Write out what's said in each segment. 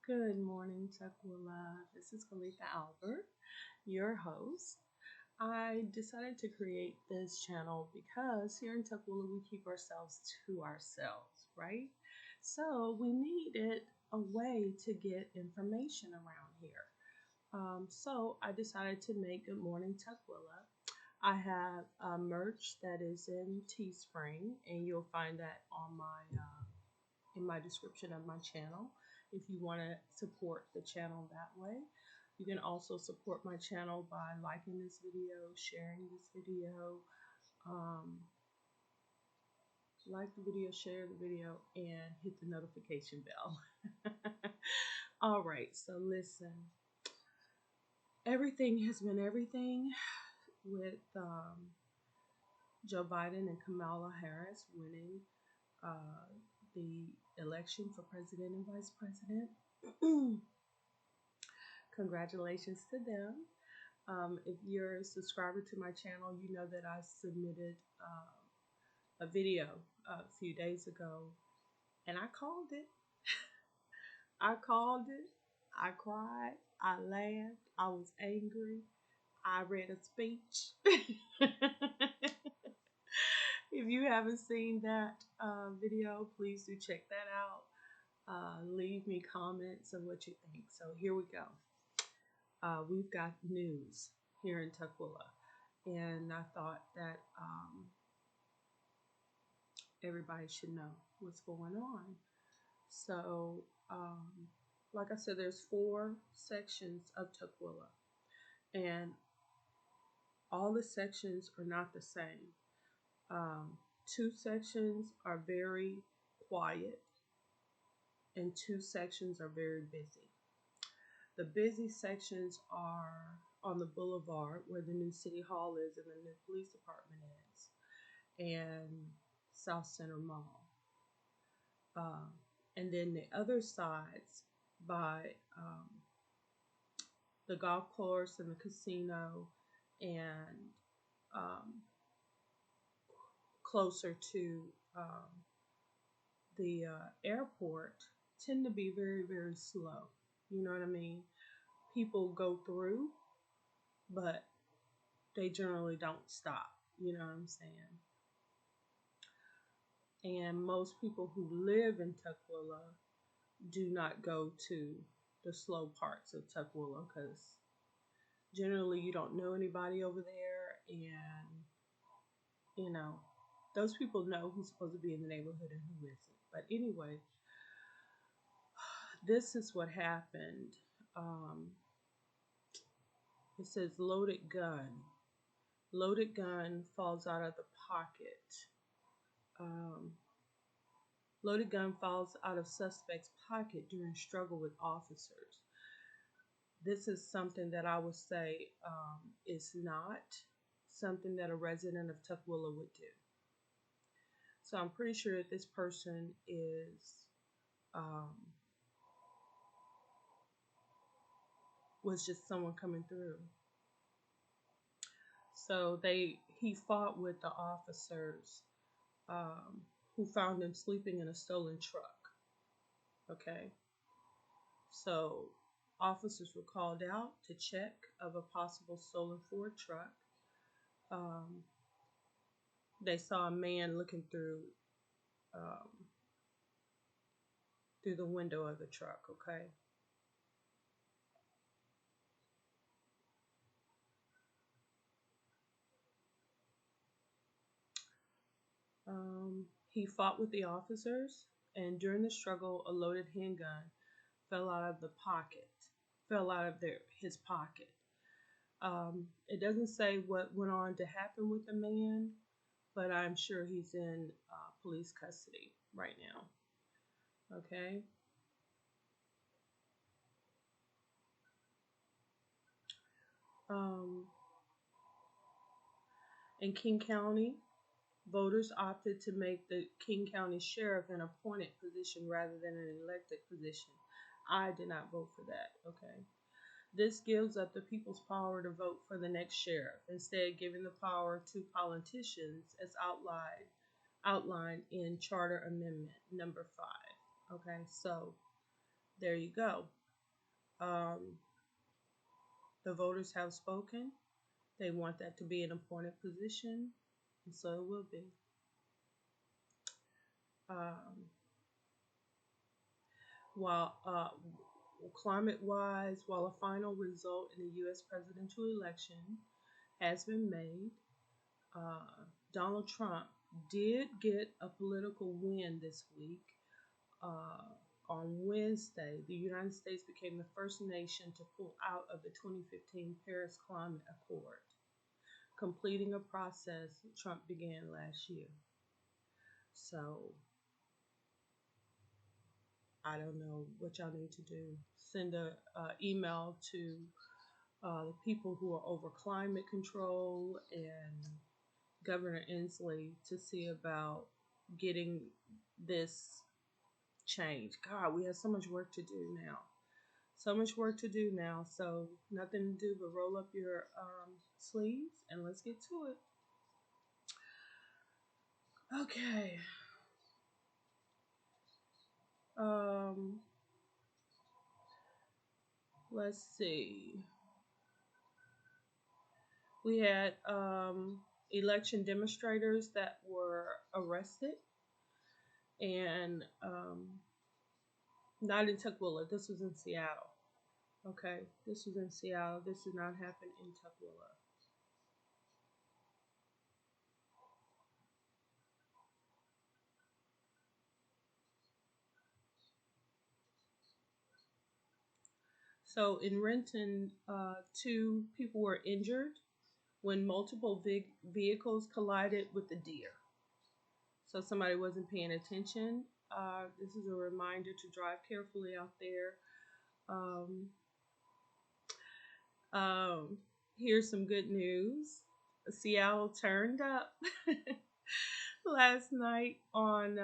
Good morning, Tukwila. This is ColethaAlbert, your host. I decided to create this channel because here in Tukwila we keep ourselves to ourselves, right? So we needed a way to get information around here. So I decided to make Good Morning Tukwila. I have a merch that is in Teespring, and you'll find that on my in my description of my channel if you want to support the channel that way. You can also support my channel by liking this video, sharing this video, um, like the video, share the video, and hit the notification bell. All right, so listen. Everything has been everything with Joe Biden and Kamala Harris winning uh, the election for president and vice president. Congratulations to them. If you're a subscriber to my channel, you know that I submitted a video a few days ago, and I called it. I called it. I cried. I laughed. I was angry. I read a speech. If you haven't seen that video, please do check that out. Leave me comments of what you think. So here we go. We've got news here in Tukwila, and I thought that everybody should know what's going on. So, like I said, there's 4 sections of Tukwila, and all the sections are not the same. 2 sections are very quiet, and 2 sections are very busy. The busy sections are on the boulevard where the new city hall is and the new police department is, and South Center Mall. Um, and then the other sides by the golf course and the casino and um, closer to the airport tend to be very, very slow. You know what I mean? People go through, but they generally don't stop. You know what I'm saying? And most people who live in Tukwila do not go to the slow parts of Tukwila because generally you don't know anybody over there, and you know those people know who's supposed to be in the neighborhood and who isn't. But anyway, this is what happened. It says loaded gun falls out of the pocket. um, Loaded gun falls out of suspect's pocket during struggle with officers. This is something that I would say is not something that a resident of Tukwila would do. So I'm pretty sure that this person um, was just someone coming through. So he fought with the officers who found him sleeping in a stolen truck. Okay, so officers were called out to check of a possible stolen Ford truck. They saw a man looking um, through the window of the truck. Okay. He fought with the officers, and during the struggle, a loaded handgun fell out of his pocket. It doesn't say what went on to happen with the man, but I'm sure he's in police custody right now. Okay. Um, in King County, voters opted to make the King County Sheriff an appointed position rather than an elected position. I did not vote for that. Okay. This gives up the people's power to vote for the next sheriff, instead giving the power to politicians as outlined in Charter Amendment number 5. Okay, so there you go. Um, the voters have spoken. They want that to be an appointed position, and so it will be. Um, while climate wise, while a final result in the U.S. presidential election has been made, uh, Donald Trump did get a political win this week. Uh, on Wednesday, the United States became the first nation to pull out of the 2015 Paris Climate Accord, completing a process Trump began last year. So I don't know what y'all need to do. Send a email to the people who are over climate control and Governor Inslee to see about getting this change. God, we have so much work to do now. So much work to do now. So nothing to do but roll up your sleeves and let's get to it. Okay. Um, let's see. We had election demonstrators that were arrested, and not in Tukwila. This was in Seattle. Okay, this was in Seattle. This did not happen in Tukwila. So in Renton, two people were injured when multiple vehicles collided with the deer. So somebody wasn't paying attention. This is a reminder to drive carefully out there. Um, um, here's some good news. Seattle turned up last night on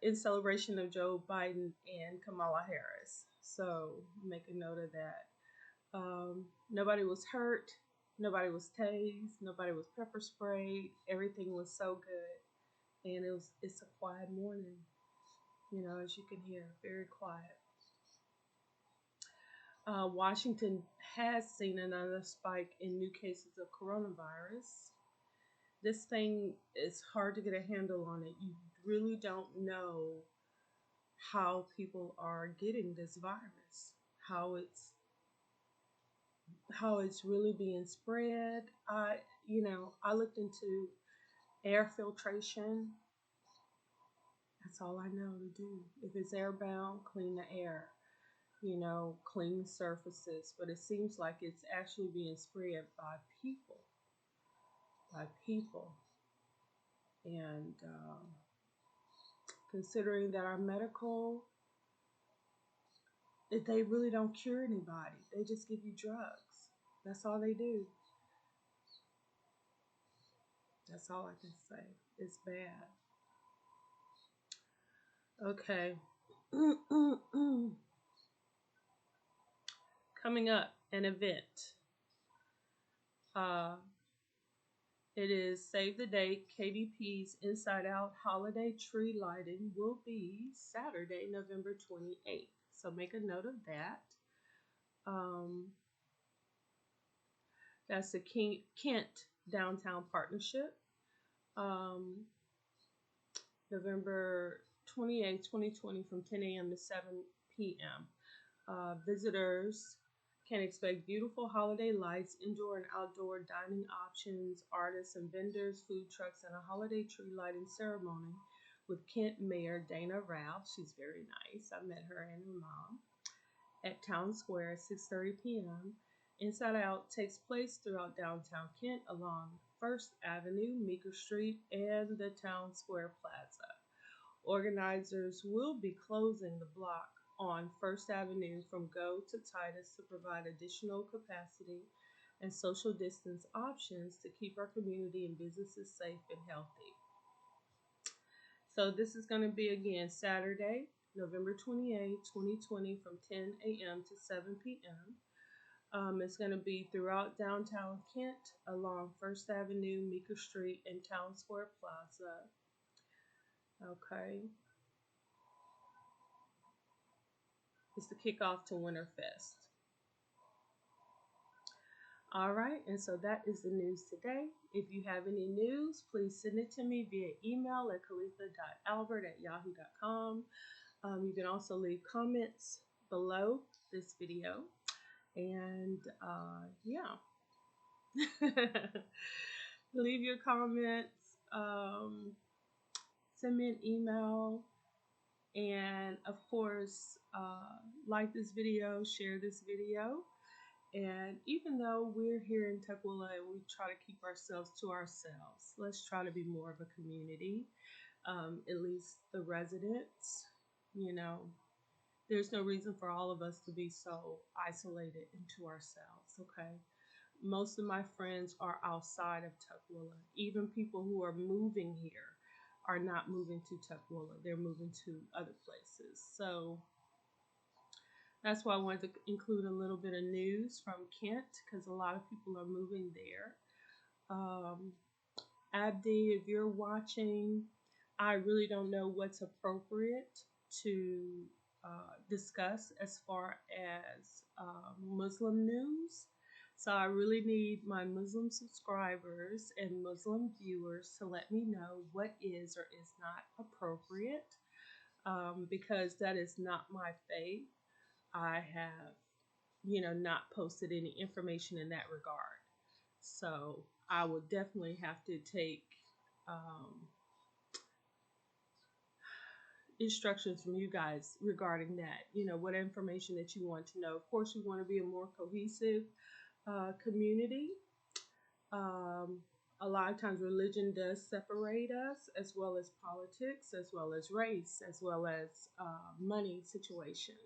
in celebration of Joe Biden and Kamala Harris. So make a note of that. Nobody was hurt. Nobody was tased. Nobody was pepper sprayed. Everything was so good, and it's a quiet morning. You know, as you can hear, very quiet. Washington has seen another spike in new cases of coronavirus. This thing is hard to get a handle on it. You really don't know how people are getting this virus, how it's really being spread. I looked into air filtration. That's all I know to do. If it's airbound, clean the air. Clean surfaces. But it seems like it's actually being spread by people, and considering that our medical, they really don't cure anybody. They just give you drugs. That's all they do. That's all I can say. It's bad. Okay. Coming up, an event. Uh, it is save the date. KDP's Inside Out holiday tree lighting will be Saturday, November 28th. So make a note of that. Um, that's the Kent Downtown Partnership. Um, November 28th, 2020 from 10 a.m. to 7 p.m. Visitors can expect beautiful holiday lights, indoor and outdoor dining options, artists and vendors, food trucks, and a holiday tree lighting ceremony with Kent Mayor Dana Ralph. She's very nice. I met her and her mom at Town Square at 6:30 p.m. Inside Out takes place throughout downtown Kent along First Avenue, Meeker Street, and the Town Square Plaza. Organizers will be closing the block on First Avenue from Go to Titus to provide additional capacity and social distance options to keep our community and businesses safe and healthy. So this is going to be again Saturday, November 28th, 2020 from 10 a.m. to 7 p.m. It's going to be throughout downtown Kent along First Avenue, Meeker Street, and Town Square Plaza. Okay. It's the kickoff to Winterfest. All right, and so that is the news today. If you have any news, please send it to me via email at Coletha.Albert@yahoo.com. You can also leave comments below this video. And yeah, leave your comments, send me an email, and of course, like this video, share this video. And even though we're here in Tukwila and we try to keep ourselves to ourselves, let's try to be more of a community, at least the residents. You know, there's no reason for all of us to be so isolated into ourselves, okay? Most of my friends are outside of Tukwila. Even people who are moving here are not moving to Tukwila. They're moving to other places. So that's why I wanted to include a little bit of news from Kent, because a lot of people are moving there. Abdi, if you're watching, I really don't know what's appropriate to discuss as far as Muslim news. So I really need my Muslim subscribers and Muslim viewers to let me know what is or is not appropriate, because that is not my faith. I have, not posted any information in that regard. So I would definitely have to take instructions from you guys regarding that. What information that you want to know. Of course, we want to be a more cohesive community. A lot of times religion does separate us, as well as politics, as well as race, as well as money situation.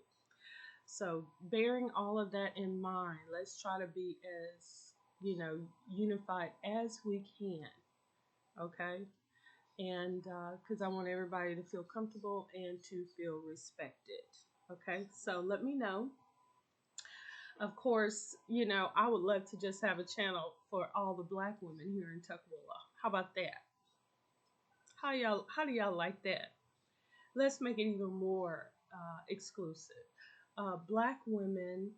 So bearing all of that in mind, let's try to be as, unified as we can. Okay. And because I want everybody to feel comfortable and to feel respected. Okay. So let me know. Of course, I would love to just have a channel for all the Black women here in Tukwila. How about that? How do y'all like that? Let's make it even more exclusive. Black women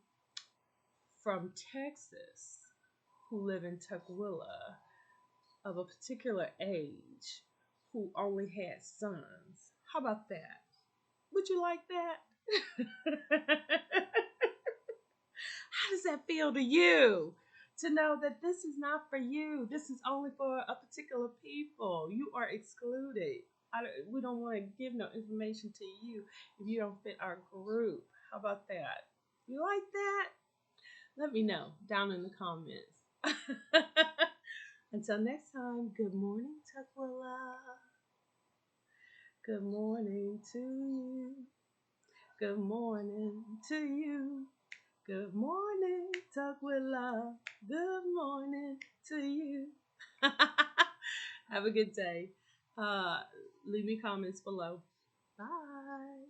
from Texas who live in Tukwila of a particular age who only had sons. How about that? Would you like that? How does that feel to you? To know that this is not for you. This is only for a particular people. You are excluded. We don't want to give no information to you if you don't fit our group. How about that? You like that? Let me know down in the comments. Until next time, good morning, Tukwila. Good morning to you. Good morning to you. Good morning, Tukwila. Good morning to you. Have a good day. Leave me comments below. Bye.